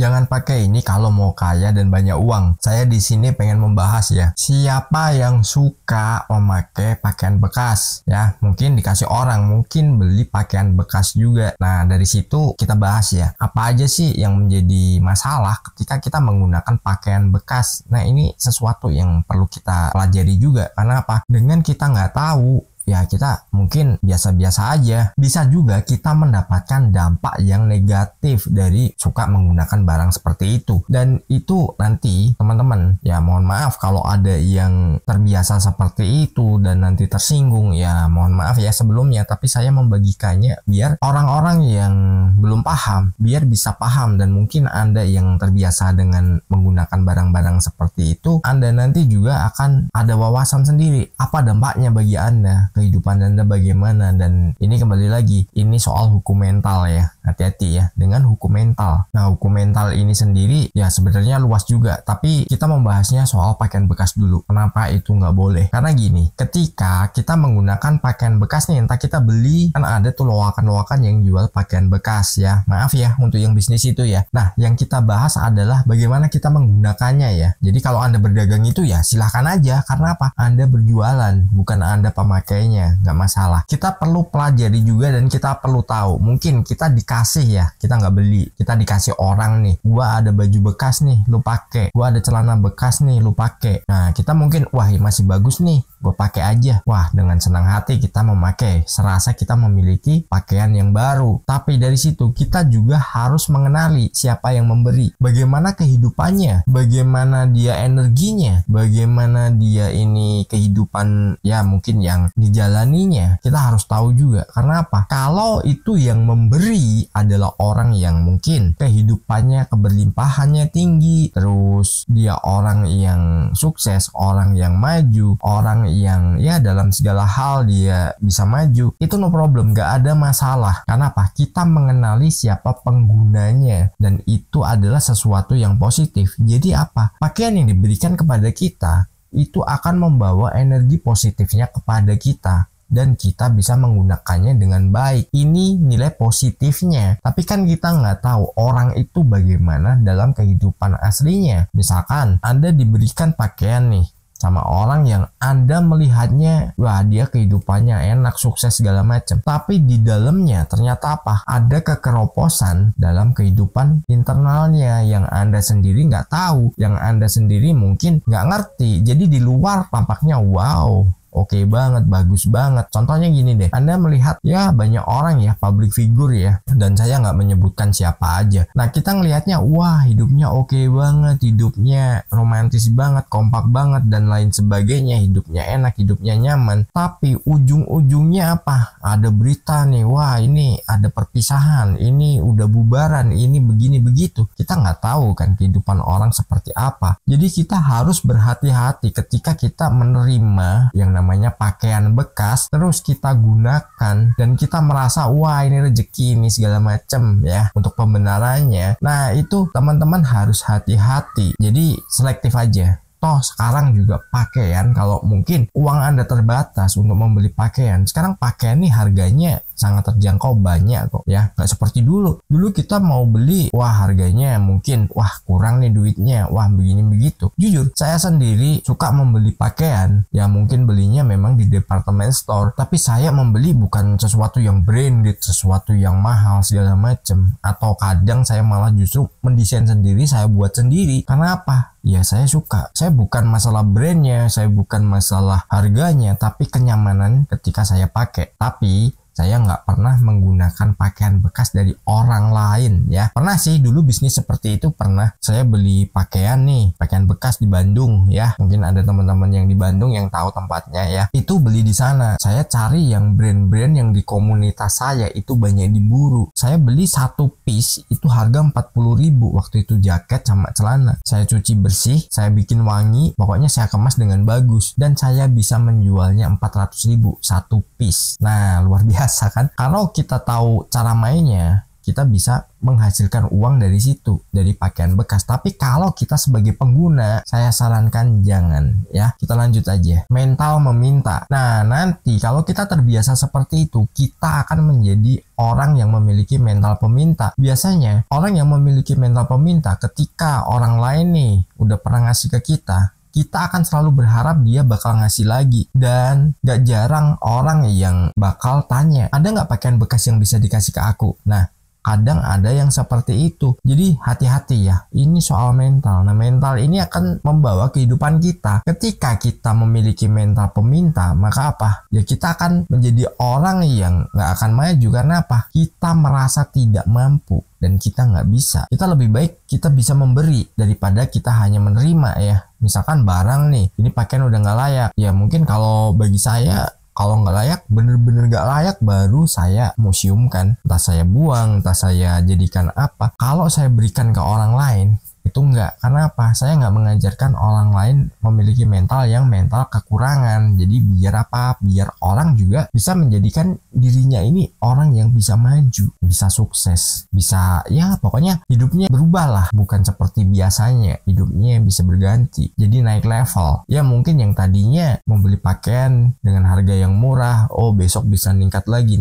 Jangan pakai ini kalau mau kaya dan banyak uang. Saya di sini pengen membahas ya, siapa yang suka memakai pakaian bekas ya. Mungkin dikasih orang, mungkin beli pakaian bekas juga. Nah, dari situ kita bahas ya, apa aja sih yang menjadi masalah ketika kita menggunakan pakaian bekas. Nah, ini sesuatu yang perlu kita pelajari juga. Karena apa? Dengan kita nggak tahu, ya kita mungkin biasa-biasa aja. Bisa juga kita mendapatkan dampak yang negatif dari suka menggunakan barang seperti itu. Dan itu nanti teman-teman, ya mohon maaf kalau ada yang terbiasa seperti itu dan nanti tersinggung, ya mohon maaf ya sebelumnya. Tapi saya membagikannya biar orang-orang yang belum paham, biar bisa paham. Dan mungkin Anda yang terbiasa dengan menggunakan barang-barang seperti itu, Anda nanti juga akan ada wawasan sendiri. Apa dampaknya bagi Anda? Kehidupan Anda bagaimana? Dan ini kembali lagi, ini soal hukum mental ya. Hati-hati ya dengan hukum mental. Nah, hukum mental ini sendiri ya sebenarnya luas juga, tapi kita membahasnya soal pakaian bekas dulu. Kenapa itu nggak boleh? Karena gini, ketika kita menggunakan pakaian bekas nih, entah kita beli, kan ada tuh loakan-loakan yang jual pakaian bekas ya. Maaf ya untuk yang bisnis itu ya. Nah, yang kita bahas adalah bagaimana kita menggunakannya ya. Jadi kalau Anda berdagang itu ya silahkan aja. Karena apa? Anda berjualan, bukan Anda pemakai, nggak masalah. Kita perlu pelajari juga dan kita perlu tahu. Mungkin kita dikasih ya, kita nggak beli, kita dikasih orang nih, gua ada baju bekas nih, lu pakai. Gua ada celana bekas nih, lu pakai. Nah, kita mungkin wah masih bagus nih, gue pakai aja. Wah, dengan senang hati kita memakai, serasa kita memiliki pakaian yang baru. Tapi dari situ kita juga harus mengenali siapa yang memberi, bagaimana kehidupannya, bagaimana dia energinya, bagaimana dia ini kehidupan ya mungkin yang dijalaninya. Kita harus tahu juga. Karena apa? Kalau itu yang memberi adalah orang yang mungkin kehidupannya, keberlimpahannya tinggi, terus dia orang yang sukses, orang yang maju, orang yang ya dalam segala hal dia bisa maju, itu no problem, gak ada masalah. Karena apa? Kita mengenali siapa penggunanya, dan itu adalah sesuatu yang positif. Jadi apa? Pakaian yang diberikan kepada kita itu akan membawa energi positifnya kepada kita, dan kita bisa menggunakannya dengan baik. Ini nilai positifnya. Tapi kan kita nggak tahu orang itu bagaimana dalam kehidupan aslinya. Misalkan Anda diberikan pakaian nih sama orang yang Anda melihatnya, wah dia kehidupannya enak, sukses segala macam. Tapi di dalamnya ternyata apa? Ada kekeroposan dalam kehidupan internalnya yang Anda sendiri nggak tahu, yang Anda sendiri mungkin nggak ngerti. Jadi di luar tampaknya wow, oke banget, bagus banget. Contohnya gini deh, Anda melihat ya banyak orang ya, public figure ya, dan saya nggak menyebutkan siapa aja. Nah, kita ngelihatnya wah hidupnya oke banget, hidupnya romantis banget, kompak banget, dan lain sebagainya. Hidupnya enak, hidupnya nyaman. Tapi ujung-ujungnya apa? Ada berita nih, wah ini ada perpisahan, ini udah bubaran, ini begini begitu. Kita nggak tahu kan kehidupan orang seperti apa. Jadi kita harus berhati-hati ketika kita menerima yang namanya pakaian bekas, terus kita gunakan dan kita merasa wah ini rezeki ini segala macam ya untuk pembenarannya. Nah, itu teman-teman harus hati-hati. Jadi selektif aja. Toh sekarang juga pakaian, kalau mungkin uang Anda terbatas untuk membeli pakaian, sekarang pakaian nih harganya sangat terjangkau, banyak kok ya, nggak seperti dulu. Dulu kita mau beli, wah harganya mungkin wah kurang nih duitnya, wah begini begitu. Jujur saya sendiri suka membeli pakaian, ya mungkin belinya memang di department store, tapi saya membeli bukan sesuatu yang branded, sesuatu yang mahal segala macem. Atau kadang saya malah justru mendesain sendiri, saya buat sendiri. Karena apa? Ya saya suka. Saya bukan masalah brandnya, saya bukan masalah harganya, tapi kenyamanan ketika saya pakai. Tapi saya nggak pernah menggunakan pakaian bekas dari orang lain ya. Pernah sih dulu bisnis seperti itu, pernah saya beli pakaian nih, pakaian bekas di Bandung ya. Mungkin ada teman-teman yang di Bandung yang tahu tempatnya ya. Itu beli di sana. Saya cari yang brand-brand yang di komunitas saya itu banyak diburu. Saya beli satu piece itu harga 40.000 waktu itu, jaket sama celana. Saya cuci bersih, saya bikin wangi, pokoknya saya kemas dengan bagus, dan saya bisa menjualnya 400.000 satu piece. Nah, luar biasa kan? Kalau kita tahu cara mainnya, kita bisa menghasilkan uang dari situ, dari pakaian bekas. Tapi kalau kita sebagai pengguna, saya sarankan jangan ya. Kita lanjut aja. Mental meminta. Nah, nanti kalau kita terbiasa seperti itu, kita akan menjadi orang yang memiliki mental peminta. Biasanya orang yang memiliki mental peminta, ketika orang lain nih udah pernah ngasih ke kita akan selalu berharap dia bakal ngasih lagi. Dan gak jarang orang yang bakal tanya, ada nggak pakaian bekas yang bisa dikasih ke aku? Nah, kadang ada yang seperti itu. Jadi hati-hati ya, ini soal mental. Nah, mental ini akan membawa kehidupan kita. Ketika kita memiliki mental peminta, maka apa? Ya kita akan menjadi orang yang gak akan maju. Karena apa? Kita merasa tidak mampu dan kita nggak bisa. Kita lebih baik kita bisa memberi daripada kita hanya menerima ya. Misalkan barang nih, ini pakaian udah nggak layak. Ya mungkin kalau bagi saya, kalau nggak layak, bener-bener nggak layak, baru saya museumkan. Entah saya buang, entah saya jadikan apa. Kalau saya berikan ke orang lain, itu enggak. Karena apa? Saya nggak mengajarkan orang lain memiliki mental yang mental kekurangan. Jadi biar apa? Biar orang juga bisa menjadikan dirinya ini orang yang bisa maju, bisa sukses, bisa ya pokoknya hidupnya berubah lah. Bukan seperti biasanya, hidupnya bisa berganti. Jadi naik level. Ya mungkin yang tadinya membeli pakaian dengan harga yang murah, oh besok bisa ningkat lagi.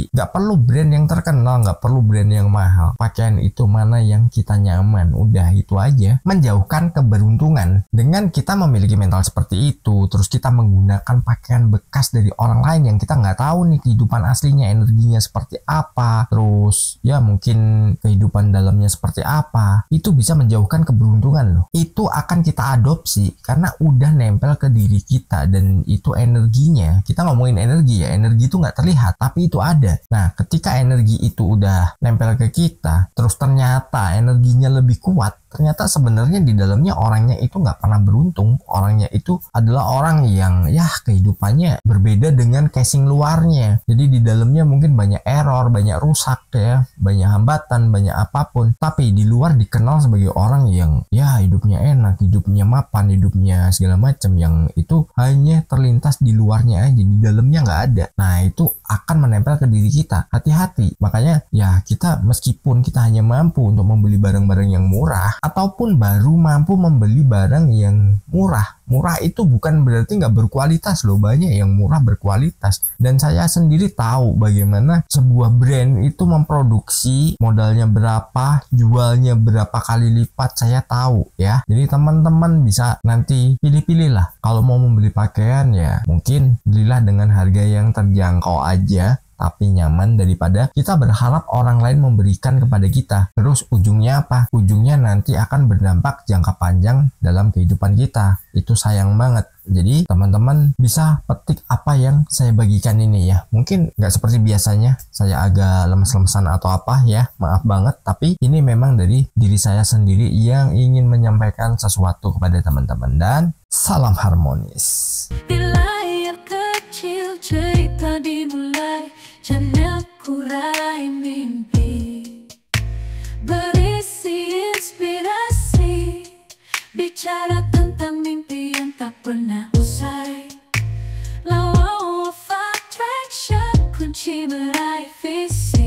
Nggak perlu brand yang terkenal, nggak perlu brand yang mahal. Pakaian itu mana yang kita nyaman, udah itu aja. Menjauhkan keberuntungan. Dengan kita memiliki mental seperti itu, terus kita menggunakan pakaian bekas dari orang lain yang kita nggak tahu nih kehidupan aslinya, energinya seperti apa, terus ya mungkin kehidupan dalamnya seperti apa, itu bisa menjauhkan keberuntungan loh. Itu akan kita adopsi karena udah nempel ke diri kita. Dan itu energinya, kita ngomongin energi ya, energi itu nggak terlihat tapi itu ada. Nah, ketika energi itu udah nempel ke kita, terus ternyata energinya lebih kuat, ternyata sebenarnya di dalamnya orangnya itu nggak pernah beruntung. Orangnya itu adalah orang yang ya kehidupannya berbeda dengan casing luarnya. Jadi di dalamnya mungkin banyak error, banyak rusak ya, banyak hambatan, banyak apapun. Tapi di luar dikenal sebagai orang yang ya hidupnya enak, hidupnya mapan, hidupnya segala macam, yang itu hanya terlintas di luarnya aja, di dalamnya nggak ada. Nah, itu akan menempel ke diri kita. Hati-hati. Makanya ya kita meskipun kita hanya mampu untuk membeli barang-barang yang murah, ataupun baru mampu membeli barang yang murah. Murah itu bukan berarti nggak berkualitas loh, banyak yang murah berkualitas. Dan saya sendiri tahu bagaimana sebuah brand itu memproduksi, modalnya berapa, jualnya berapa kali lipat, saya tahu ya. Jadi teman-teman bisa nanti pilih-pilih lah. Kalau mau membeli pakaian ya mungkin belilah dengan harga yang terjangkau aja, tapi nyaman, daripada kita berharap orang lain memberikan kepada kita. Terus ujungnya apa? Ujungnya nanti akan berdampak jangka panjang dalam kehidupan kita. Itu sayang banget. Jadi teman-teman bisa petik apa yang saya bagikan ini ya. Mungkin nggak seperti biasanya, saya agak lemes-lemesan atau apa ya, maaf banget. Tapi ini memang dari diri saya sendiri yang ingin menyampaikan sesuatu kepada teman-teman. Dan salam harmonis. Di layar kecil cerita dimulai, channel Kurai Mimpi, berisi inspirasi, bicara tentang mimpi yang tak pernah usai. Law of attraction, kunci meraih visi.